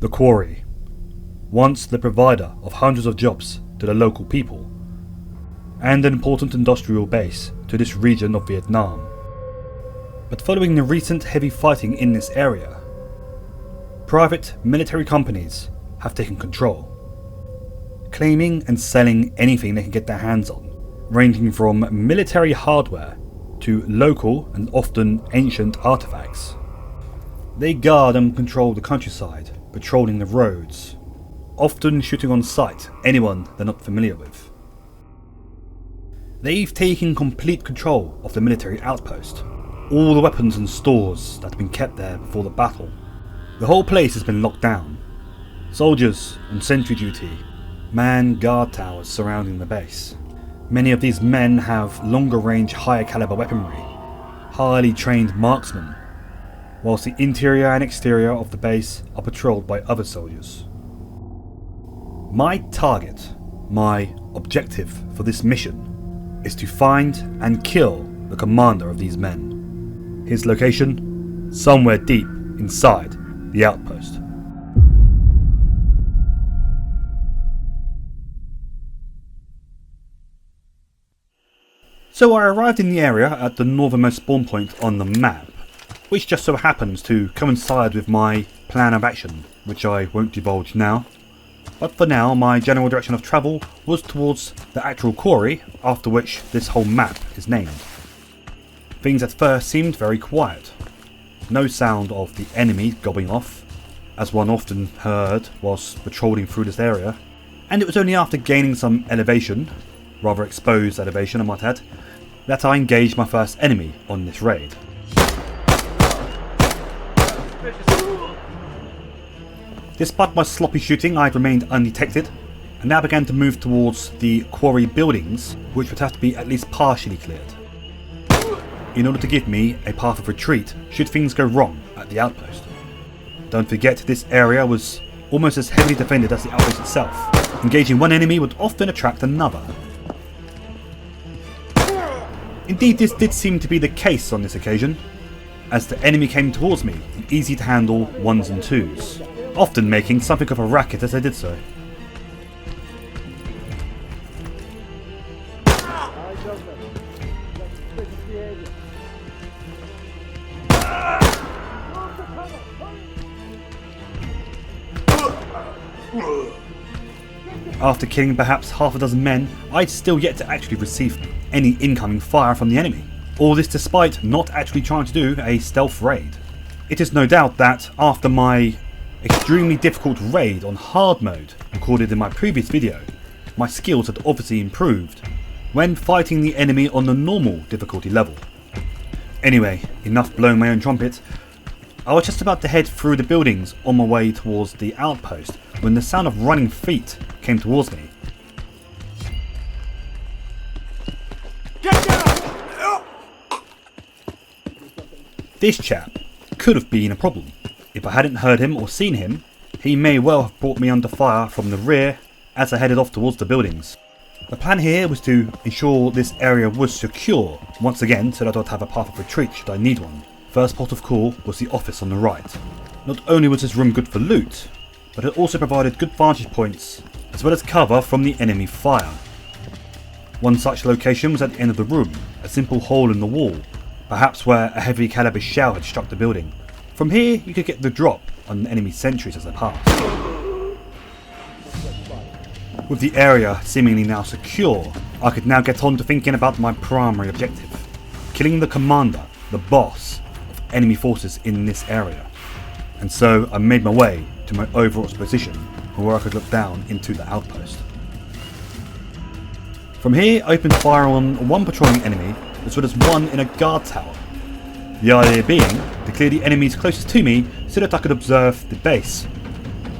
The quarry, once the provider of hundreds of jobs to the local people, and an important industrial base to this region of Vietnam. But following the recent heavy fighting in this area, private military companies have taken control, claiming and selling anything they can get their hands on, ranging from military hardware to local and often ancient artifacts. They guard and control the countryside, patrolling the roads, often shooting on sight anyone they're not familiar with. They've taken complete control of the military outpost, all the weapons and stores that have been kept there before the battle. The whole place has been locked down. Soldiers on sentry duty man guard towers surrounding the base. Many of these men have longer range, higher caliber weaponry, highly trained marksmen, whilst the interior and exterior of the base are patrolled by other soldiers. My target, my objective for this mission, is to find and kill the commander of these men. His location? Somewhere deep inside the outpost. So I arrived in the area at the northernmost spawn point on the map, which just so happens to coincide with my plan of action, which I won't divulge now. But for now, my general direction of travel was towards the actual quarry, after which this whole map is named. Things at first seemed very quiet. No sound of the enemy gobbing off, as one often heard whilst patrolling through this area, and it was only after gaining some elevation, rather exposed elevation I might add, that I engaged my first enemy on this raid. Despite my sloppy shooting, I had remained undetected, and now began to move towards the quarry buildings, which would have to be at least partially cleared, in order to give me a path of retreat should things go wrong at the outpost. Don't forget, this area was almost as heavily defended as the outpost itself. Engaging one enemy would often attract another. Indeed, this did seem to be the case on this occasion, as the enemy came towards me in easy to handle 1s and 2s, often making something of a racket as I did so. After killing perhaps half a dozen men, I'd still yet to actually receive any incoming fire from the enemy. All this despite not actually trying to do a stealth raid. It is no doubt that after my extremely difficult raid on hard mode recorded in my previous video, my skills had obviously improved when fighting the enemy on the normal difficulty level. Anyway, enough blowing my own trumpet. I was just about to head through the buildings on my way towards the outpost when the sound of running feet came towards me. Get down! This chap could have been a problem. If I hadn't heard him or seen him, he may well have brought me under fire from the rear as I headed off towards the buildings. The plan here was to ensure this area was secure once again so that I'd have a path of retreat should I need one. First port of call was the office on the right. Not only was this room good for loot, but it also provided good vantage points as well as cover from the enemy fire. One such location was at the end of the room, a simple hole in the wall, perhaps where a heavy caliber shell had struck the building. From here you could get the drop on enemy sentries as they passed. With the area seemingly now secure, I could now get on to thinking about my primary objective, killing the commander, the boss of enemy forces in this area. And so I made my way to my overwatch position where I could look down into the outpost. From here I opened fire on one patrolling enemy as well as one in a guard tower. The idea being to clear the enemies closest to me so that I could observe the base,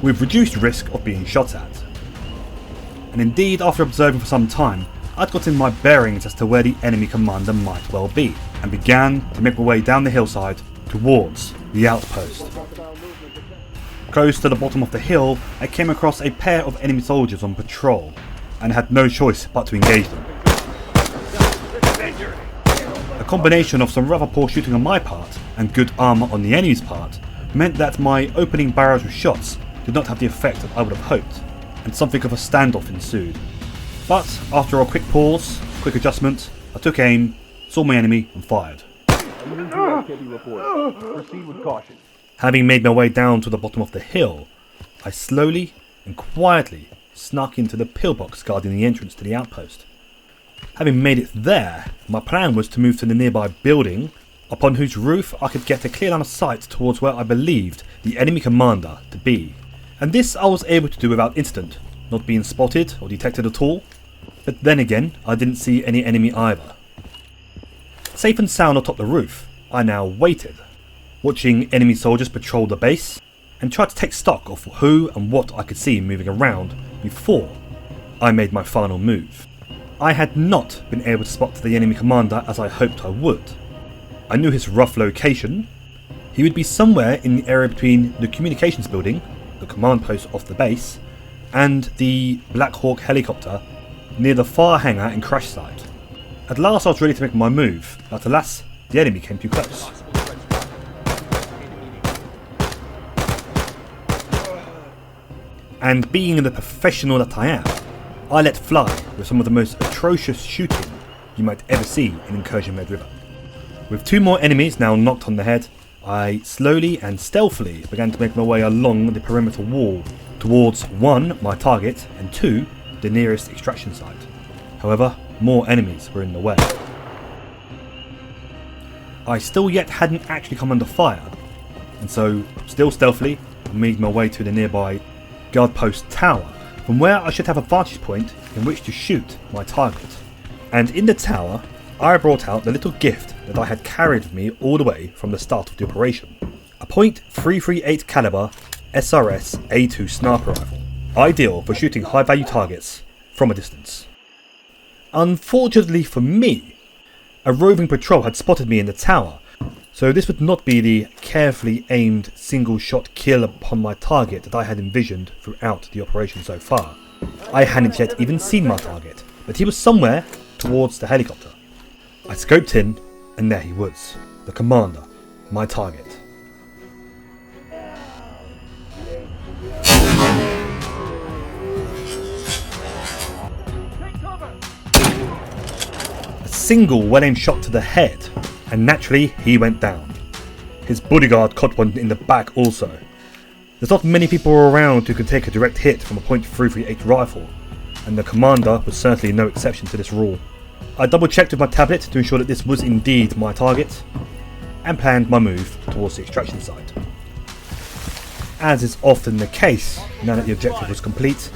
with reduced risk of being shot at. And indeed, after observing for some time, I'd gotten my bearings as to where the enemy commander might well be, and began to make my way down the hillside towards the outpost. Close to the bottom of the hill, I came across a pair of enemy soldiers on patrol, and had no choice but to engage them. A combination of some rather poor shooting on my part, and good armour on the enemy's part, meant that my opening barrage of shots did not have the effect that I would have hoped, and something of a standoff ensued. But after a quick pause, quick adjustment, I took aim, saw my enemy and fired. Proceed with caution. Having made my way down to the bottom of the hill, I slowly and quietly snuck into the pillbox guarding the entrance to the outpost. Having made it there, my plan was to move to the nearby building, upon whose roof I could get a clear line of sight towards where I believed the enemy commander to be. And this I was able to do without incident, not being spotted or detected at all. But then again, I didn't see any enemy either. Safe and sound atop the roof, I now waited, watching enemy soldiers patrol the base, and tried to take stock of who and what I could see moving around before I made my final move. I had not been able to spot the enemy commander as I hoped I would. I knew his rough location. He would be somewhere in the area between the communications building, the command post of the base, and the Black Hawk helicopter near the far hangar and crash site. At last I was ready to make my move, but alas, the enemy came too close. And being the professional that I am, I let fly with some of the most atrocious shooting you might ever see in Incursion Red River. With 2 more enemies now knocked on the head, I slowly and stealthily began to make my way along the perimeter wall towards 1, my target, and 2, the nearest extraction site. However, more enemies were in the way. I still yet hadn't actually come under fire, and so, still stealthily, I made my way to the nearby guard post tower, from where I should have a vantage point in which to shoot my target. And in the tower, I brought out the little gift that I had carried with me all the way from the start of the operation. A .338 caliber SRS A2 sniper rifle, ideal for shooting high value targets from a distance. Unfortunately for me, a roving patrol had spotted me in the tower, so this would not be the carefully aimed single shot kill upon my target that I had envisioned throughout the operation so far. I hadn't yet even seen my target, but he was somewhere towards the helicopter. I scoped in, and there he was, the commander, my target. A single well-aimed shot to the head, and naturally he went down. His bodyguard caught one in the back also. There's not many people around who can take a direct hit from a .338 rifle, and the commander was certainly no exception to this rule. I double checked with my tablet to ensure that this was indeed my target, and planned my move towards the extraction site. As is often the case, now that the objective was complete,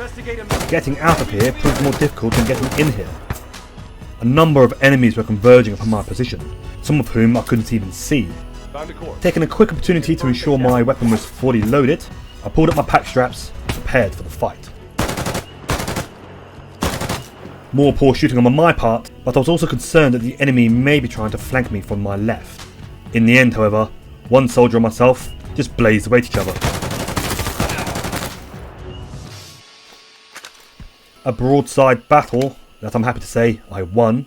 getting out of here proved more difficult than getting in here. A number of enemies were converging upon my position, some of whom I couldn't even see. Taking a quick opportunity to ensure my weapon was fully loaded, I pulled up my pack straps and prepared for the fight. More poor shooting on my part, but I was also concerned that the enemy may be trying to flank me from my left. In the end, however, one soldier and myself just blazed away at each other. A broadside battle that I'm happy to say I won,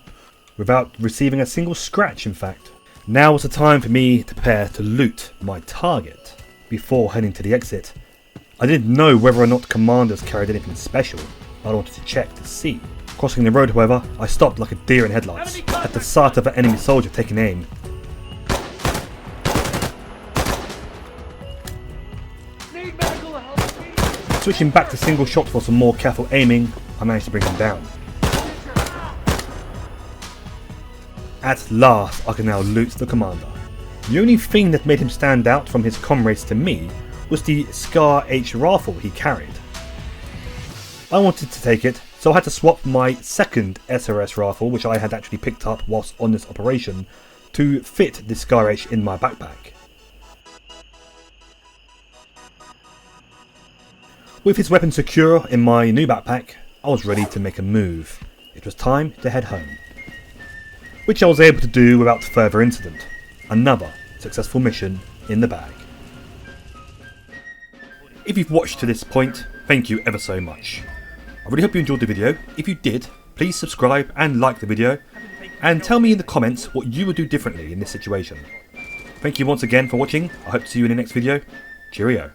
without receiving a single scratch in fact. Now was the time for me to prepare to loot my target. Before heading to the exit, I didn't know whether or not commanders carried anything special, but I wanted to check to see. Crossing the road, however, I stopped like a deer in headlights, at the sight of an enemy soldier taking aim. Switching back to single shot for some more careful aiming, I managed to bring him down. At last, I could now loot the commander. The only thing that made him stand out from his comrades to me was the Scar H rifle he carried. I wanted to take it, so I had to swap my second SRS rifle, which I had actually picked up whilst on this operation, to fit the Scar H in my backpack. With his weapon secure in my new backpack, I was ready to make a move. It was time to head home, which I was able to do without further incident. Another successful mission in the bag. If you've watched to this point, thank you ever so much. I really hope you enjoyed the video. If you did, please subscribe and like the video, and tell me in the comments what you would do differently in this situation. Thank you once again for watching. I hope to see you in the next video. Cheerio.